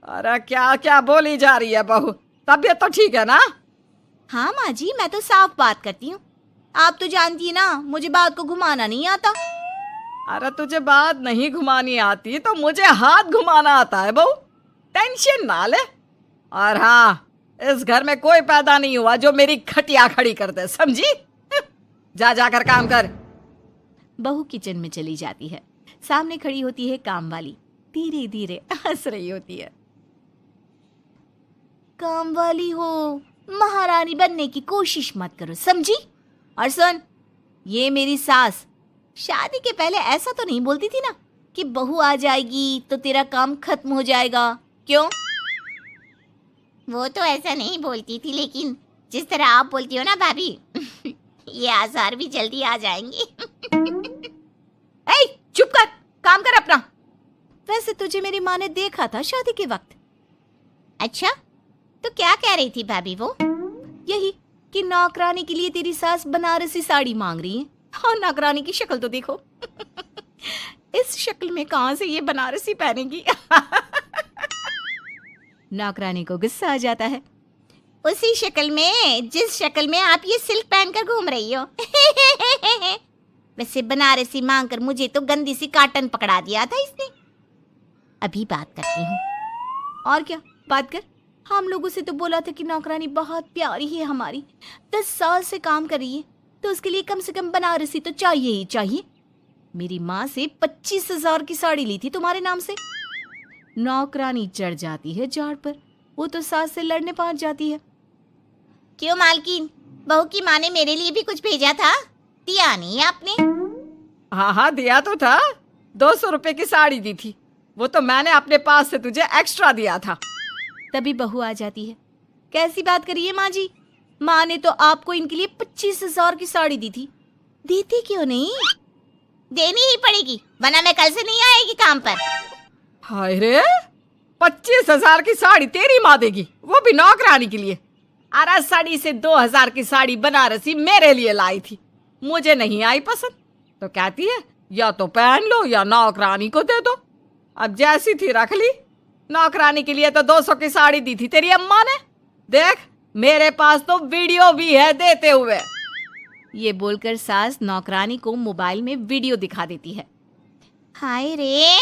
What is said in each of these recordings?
अरे क्या क्या बोली जा रही है बहू? तबीयत तो ठीक है ना? हाँ माँ जी, मैं तो साफ बात करती हूँ। आप तो जानती है ना, मुझे बात को घुमाना नहीं आता। अरे तुझे बात नहीं घुमानी आती तो मुझे हाथ घुमाना आता है बहू। टेंशन ना ले। और हाँ, इस घर में कोई पैदा नहीं हुआ जो मेरी खटिया खड़ी कर दे, समझी? जा जाकर काम कर। बहू किचन में चली जाती है। सामने खड़ी होती है काम वाली, धीरे धीरे हंस रही होती है। काम वाली हो, महारानी बनने की कोशिश मत करो, समझी? और सुन, ये मेरी सास शादी के पहले ऐसा तो नहीं बोलती थी ना कि बहू आ जाएगी तो तेरा काम खत्म हो जाएगा। क्यों? वो तो ऐसा नहीं बोलती थी, लेकिन जिस तरह आप बोलती हो ना भाभी, ये आसार भी जल्दी आ जाएंगे। ए, चुप कर, काम कर अपना। वैसे तुझे मेरी माँ ने देखा था शादी के वक्त। अच्छा, तो क्या कह रही थी भाभी वो? यही कि नौकरानी के लिए तेरी सास बनारसी साड़ी मांग रही है। और नौकरानी की शक्ल तो देखो। इस शक्ल में कहां से ये बनारसी पहनेगी? नौकरानी को गुस्सा आ जाता है। उसी शक्ल में जिस शक्ल में आप ये सिल्क पहनकर घूम रही हो। वैसे बनारसी मांगकर मुझे तो गंदी सी काटन पकड़ा दिया था इसने। अभी बात करती हूँ। और क्या बात कर? हम लोगों से तो बोला था कि नौकरानी बहुत प्यारी है हमारी, 10 साल से काम कर रही है, तो उसके लिए कम से कम बनारसी तो चाहिए ही चाहिए। मेरी माँ से 25,000 की साड़ी ली थी तुम्हारे नाम से। नौकरानी चढ़ जाती है झाड़ पर। वो तो सास से लड़ने पहुंच जाती है। क्यों मालकिन, बहू की माँ ने मेरे लिए भी कुछ भेजा था, दिया नहीं आपने? हाँ हाँ, दिया तो था। 200 रुपए की साड़ी दी थी, वो तो मैंने अपने पास से तुझे एक्स्ट्रा दिया था। तभी बहू आ जाती है। कैसी बात करिए माँ जी, माँ ने तो आपको इनके लिए 25,000 की साड़ी दी थी, देती क्यों नहीं? देनी ही पड़ेगी, वरना मैं कल से नहीं आएगी काम पर। हाय रे, 25,000 की साड़ी तेरी माँ देगी, वो भी नौकरानी के लिए? अरे साड़ी से 2,000 की साड़ी बनारसी मेरे लिए लाई थी, मुझे नहीं आई पसंद, तो कहती है या तो पहन लो या नौकरानी को दे दो। अब जैसी थी रख ली। नौकरानी के लिए तो 200 की साड़ी दी थी तेरी अम्मा ने। देख, मेरे पास तो वीडियो भी है देते हुए। ये बोलकर सास नौकरानी को मोबाइल में वीडियो दिखा देती है। हाय रे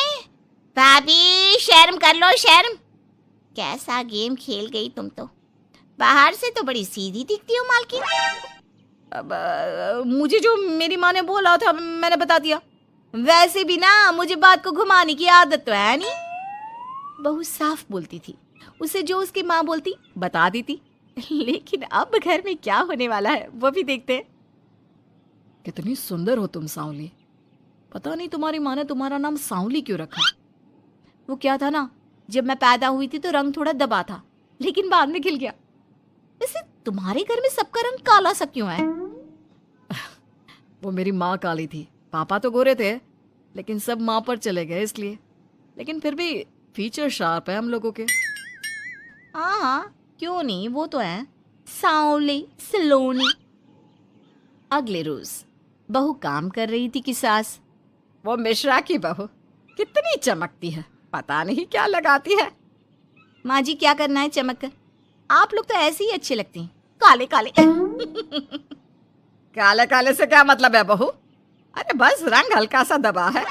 भाभी, शर्म कर लो शर्म। कैसा गेम खेल गई तुम तो। बाहर से तो बड़ी सीधी दिखती हो मालकिन। अब मुझे जो मेरी माँ ने बोला था मैंने बता दिया। वैसे भी ना मुझे बात को घुमाने की आदत तो है नहीं। बहू साफ बोलती थी, उसे जो उसकी माँ बोलती बता देती। लेकिन अब घर में क्या होने वाला है वो भी देखते हैं। कितनी सुंदर हो तुम सांवली। पता नहीं तुम्हारी माँ ने तुम्हारा नाम सांवली क्यों रखा। वो क्या था ना, जब मैं पैदा हुई थी तो रंग थोड़ा दबा था, लेकिन बाद में खिल गया। वैसे तुम्हारे घर में सबका रंग काला सा क्यों है? वो मेरी माँ काली थी, पापा तो गोरे थे, लेकिन सब माँ पर चले गए इसलिए। लेकिन फिर भी फीचर शार्प है हम लोगों के। हाँ हाँ, क्यों नहीं, वो तो है सांवले सलोनी। अगले रोज बहू काम कर रही थी कि सास, वो मिश्रा की बहू कितनी चमकती है, पता नहीं क्या लगाती है। माँ जी क्या करना है चमक कर, आप लोग तो ऐसे ही अच्छे लगते हैं, काले काले। काले काले से क्या मतलब है बहू? अरे बस रंग हल्का सा दबा है।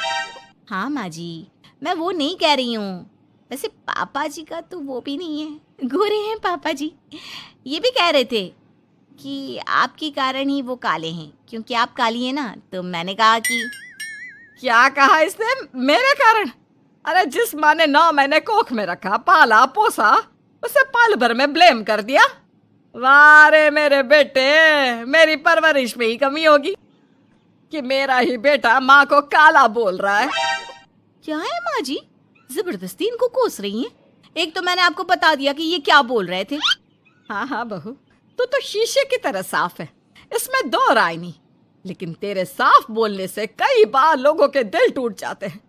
हाँ माँ जी, मैं वो नहीं कह रही हूँ। वैसे पापा जी का तो वो भी नहीं है, गोरे हैं पापा जी। ये भी कह रहे थे कि आपके कारण ही वो काले हैं, क्योंकि आप काली हैं ना। तो मैंने कहा कि क्या कहा इसने? मेरे कारण? अरे जिस माँ ने 9 महीने कोख में रखा, पाला पोसा, उसे पल भर में ब्लेम कर दिया। वाह रे मेरे बेटे, मेरी परवरिश में ही कमी होगी कि मेरा ही बेटा माँ को काला बोल रहा है। क्या है माँ जी, जबरदस्ती इनको कोस रही हैं? एक तो मैंने आपको बता दिया कि ये क्या बोल रहे थे। हाँ हाँ बहू, तू तो शीशे की तरह साफ है, इसमें दो राय नहीं। लेकिन तेरे साफ बोलने से कई बार लोगों के दिल टूट जाते हैं।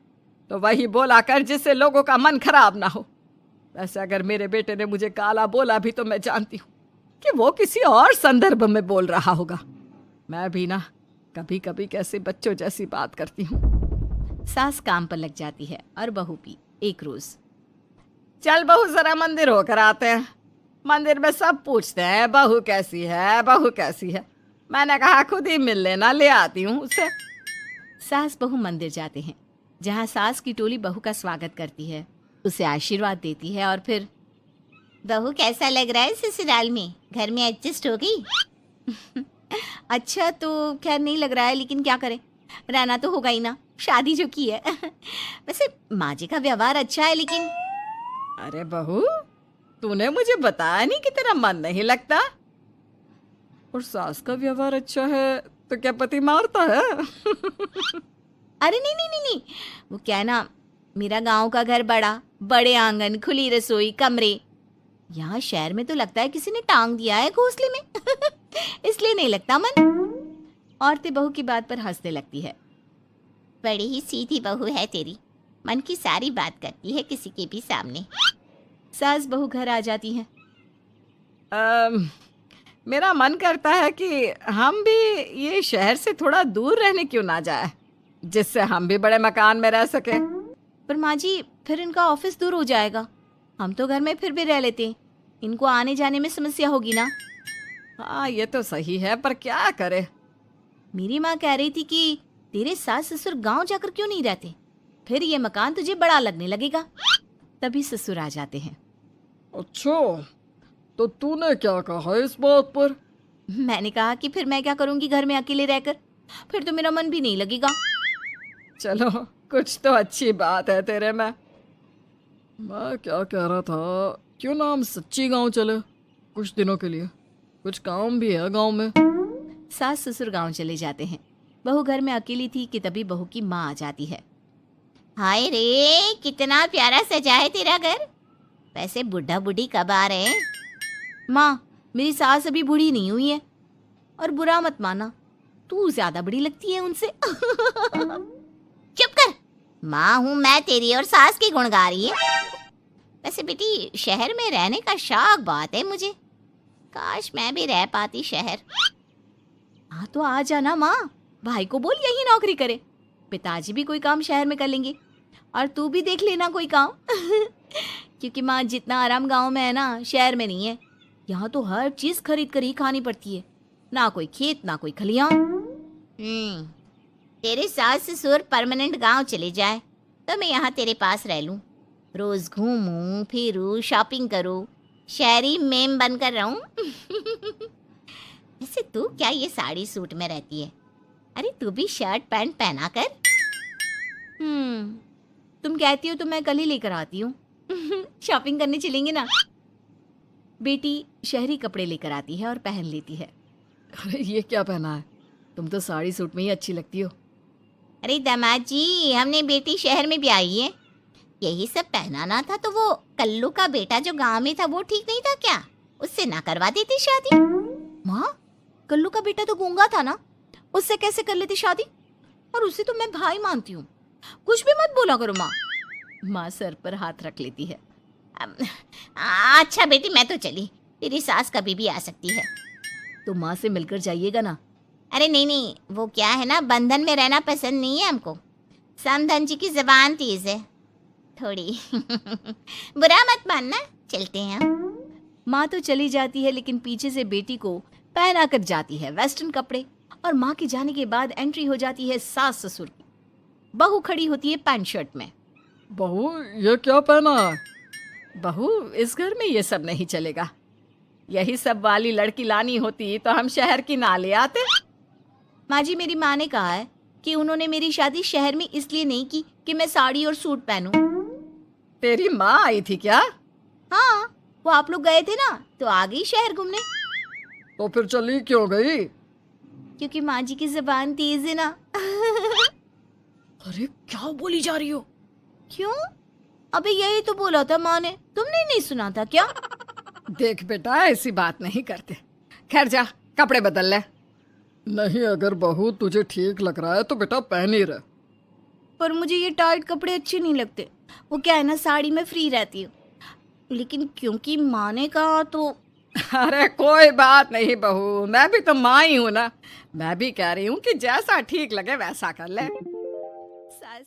तो वही बोला कर जिससे लोगों का मन खराब ना हो। वैसे अगर मेरे बेटे ने मुझे काला बोला भी तो मैं जानती हूँ कि वो किसी और संदर्भ में बोल रहा होगा। मैं भी ना कभी कभी कैसे बच्चों जैसी बात करती हूँ। सास काम पर लग जाती है और बहू भी। एक रोज चल बहू जरा मंदिर होकर आते हैं। मंदिर में सब पूछते हैं बहू कैसी है, बहू कैसी है। मैंने कहा खुद ही मिल लेना, ले आती हूँ उसे। सास बहू मंदिर जाते हैं, जहाँ सास की टोली बहू का स्वागत करती है, उसे आशीर्वाद देती है और फिर बहू कैसा लग रहा है ससुराल में? घर में एडजस्ट हो गई? अच्छा तो खैर नहीं लग रहा है, लेकिन क्या करें, रहना तो होगा ही ना, शादी जो की है। वैसे माँ जी का व्यवहार अच्छा है, लेकिन अरे बहू, तूने मुझे बताया नहीं कि तेरा मन नहीं लगता। और सास का व्यवहार अच्छा है तो क्या पति मारता है? अरे नहीं नहीं नहीं नहीं, वो क्या है ना, मेरा गांव का घर बड़ा, बड़े आंगन, खुली रसोई, कमरे। यहाँ शहर में तो लगता है किसी ने टांग दिया है घोंसले में। इसलिए नहीं लगता मन। औरतें बहू की बात पर हंसने लगती है। बड़ी ही सीधी बहू है तेरी, मन की सारी बात करती है किसी के भी सामने। सास बहू घर आ जाती हैं। मेरा मन करता है कि हम भी ये शहर से थोड़ा दूर रहने क्यों ना जाए, जिससे हम भी बड़े मकान में रह सके। पर माँ जी, फिर इनका ऑफिस दूर हो जाएगा। हम तो घर में फिर भी रह लेते हैं, इनको आने जाने में समस्या होगी ना। हाँ ये तो सही है, पर क्या करे। मेरी माँ कह रही थी कि तेरे सास ससुर गांव जाकर क्यों नहीं रहते, फिर ये मकान तुझे बड़ा लगने लगेगा। तभी ससुर आ जाते हैं। अच्छा, तो तूने क्या कहा इस बात पर? मैंने कहा कि फिर मैं क्या करूंगी घर में अकेले रहकर, फिर तो मेरा मन भी नहीं लगेगा। चलो, कुछ तो अच्छी बात है तेरे में। मैं क्या कह रहा था, क्यों ना हम सच्ची गांव चले कुछ दिनों के लिए, कुछ काम भी है गांव में। सास ससुर गांव चले जाते हैं। बहू घर में अकेली थी कि तभी बहू की माँ आ जाती है। हाय रे, कितना प्यारा सजा है तेरा घर। वैसे बुढ़ा बुढ़ी कब आ रहे हैं? माँ, मेरी सास अभी बूढ़ी नहीं हुई है, और बुरा मत माना, तू ज्यादा बड़ी लगती है उनसे। चुप कर, माँ हूँ मैं तेरी और सास की गुण गा रही है। वैसे बेटी, शहर में रहने का शौक बहुत है मुझे, काश मैं भी रह पाती शहर। हाँ तो आ जाना माँ, भाई को बोल यही नौकरी करे, पिताजी भी कोई काम शहर में कर लेंगे, और तू भी देख लेना कोई काम। क्योंकि माँ, जितना आराम गांव में है ना, शहर में नहीं है। यहाँ तो हर चीज खरीद कर ही खानी पड़ती है, ना कोई खेत ना कोई खलियान। तेरे सास ससुर परमानेंट गांव चले जाए तो मैं यहाँ तेरे पास रह लूं, रोज घूमूं फिरूं, शॉपिंग करूं, शहरी मेम बनकर रहूं। वैसे तू क्या ये साड़ी सूट में रहती है? अरे तू भी शर्ट पैंट पहना कर। तुम कहती हो तो मैं कल ही लेकर आती हूँ। शॉपिंग करने चलेंगे ना। बेटी शहरी कपड़े लेकर आती है और पहन लेती है। अरे ये क्या पहना है, तुम तो साड़ी सूट में ही अच्छी लगती हो। अरे दामाद जी, हमने बेटी शहर में भी आई है, यही सब पहनाना था तो वो कल्लू का बेटा जो गांव में था वो ठीक नहीं था क्या? उससे ना करवा देती शादी? माँ, कल्लू का बेटा तो गूंगा था ना, उससे कैसे कर लेती शादी? और उसे तो मैं भाई मानती हूँ, कुछ भी मत बोला करो माँ। माँ सर पर हाथ रख लेती है। अच्छा बेटी, मैं तो चली, तेरी सास कभी भी आ सकती है। तो माँ से मिलकर जाइएगा ना। अरे नहीं नहीं, वो क्या है ना, बंधन में रहना पसंद नहीं है हमको। समधन जी की जबान तेज है थोड़ी। बुरा मत मानना, चलते हैं हम। माँ तो चली जाती है, लेकिन पीछे से बेटी को पहना कर जाती है वेस्टर्न कपड़े, और माँ के जाने के बाद एंट्री हो जाती है सास ससुर की। बहू खड़ी होती है पैंट शर्ट में। बहू, ये क्या पहना है? बहू, इस घर में ये सब नहीं चलेगा। यही सब वाली लड़की लानी होती तो हम शहर की ना ले आते। माँ जी, मेरी माँ ने कहा है कि उन्होंने मेरी शादी शहर में इसलिए नहीं की कि मैं साड़ी और सूट पहनूं। तेरी माँ आई थी क्या? हाँ, वो आप लोग गए थे ना तो आ गई शहर घूमने। तो फिर चली क्यों गई? क्योंकि माँ जी की जुबान तेज है ना। अरे क्या बोली जा रही हो? क्यों? अबे यही तो बोला था माँ ने, तुमने नहीं सुना था क्या? देख बेटा, ऐसी बात नहीं करते। खैर जा, कपड़े बदल ले। नहीं, अगर बहू तुझे ठीक लग रहा है तो बेटा पहन ही रहे। पर मुझे ये टाइट कपड़े अच्छे नहीं लगते। वो क्या है ना, साड़ी में फ्री रहती हूँ, लेकिन क्योंकि माँ ने कहा तो। अरे कोई बात नहीं बहू, मैं भी तो माँ ही हूँ ना। मैं भी कह रही हूँ कि जैसा ठीक लगे वैसा कर ले। सास